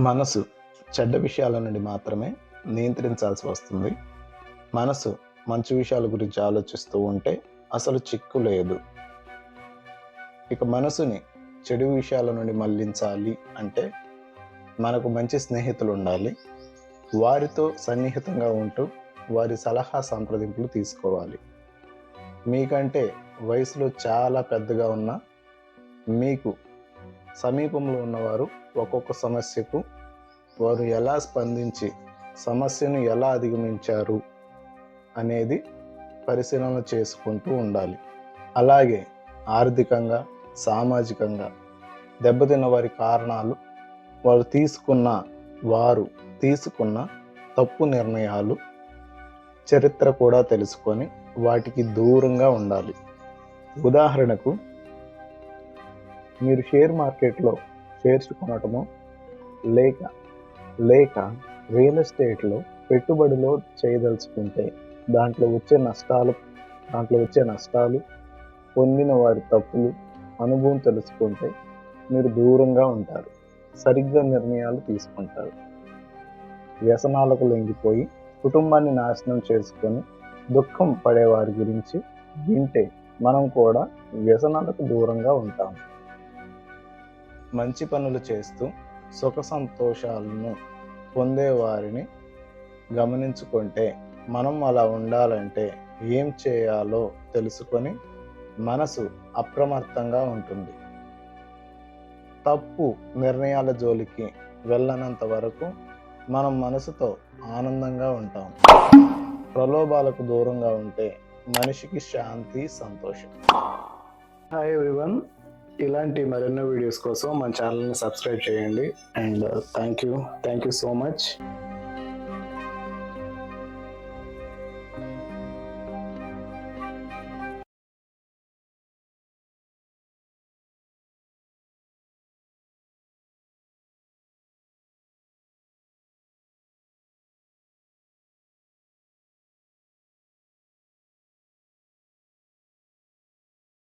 మనసు చెడ్డ విషయాల నుండి మాత్రమే నియంత్రించాల్సి వస్తుంది. మనసు మంచి విషయాల గురించి ఆలోచిస్తూ ఉంటే అసలు చిక్కు లేదు. ఇక మనసుని చెడు విషయాల నుండి మళ్లించాలి అంటే మనకు మంచి స్నేహితులు ఉండాలి. వారితో సన్నిహితంగా ఉంటూ వారి సలహా సంప్రదింపులు తీసుకోవాలి. మీకంటే వయసులో చాలా పెద్దగా ఉన్న మీకు సమీపంలో ఉన్నవారు ఒక్కొక్క సమస్యకు వారు ఎలా స్పందించి సమస్యను ఎలా అధిగమించారు అనేది పరిశీలన చేసుకుంటూ ఉండాలి. అలాగే ఆర్థికంగా, సామాజికంగా దెబ్బతిన్న వారి కారణాలు, వారు తీసుకున్న తప్పు నిర్ణయాలు, చరిత్ర కూడా తెలుసుకొని వాటికి దూరంగా ఉండాలి. ఉదాహరణకు, మీరు షేర్ మార్కెట్లో షేర్స్ కొనటమో లేక రియల్ ఎస్టేట్లో పెట్టుబడిలో చేయదలుచుకుంటే దాంట్లో వచ్చే నష్టాలు, పొందిన వారి తప్పులు, అనుభవం తెలుసుకుంటే మీరు దూరంగా ఉంటారు. సరిగ్గా నిర్ణయాలు తీసుకుంటారు. వ్యసనాలకు లొంగిపోయి కుటుంబాన్ని నాశనం చేసుకొని దుఃఖం పడేవారి గురించి వింటే మనం కూడా వ్యసనాలకు దూరంగా ఉంటాం. మంచి పనులు చేస్తూ సుఖ సంతోషాలను పొందేవారిని గమనించుకుంటే మనం అలా ఉండాలంటే ఏం చేయాలో తెలుసుకొని మనసు అప్రమత్తంగా ఉంటుంది. తప్పు నిర్ణయాల జోలికి వెళ్ళనంత వరకు మనం మనసుతో ఆనందంగా ఉంటాం. ప్రలోభాలకు దూరంగా ఉంటే మనిషికి శాంతి, సంతోషం. హాయ్ ఎవ్రీవన్, ఇలాంటి మరెన్నో వీడియోస్ కోసం మన ఛానల్ని సబ్స్క్రైబ్ చేయండి. And thank you so much.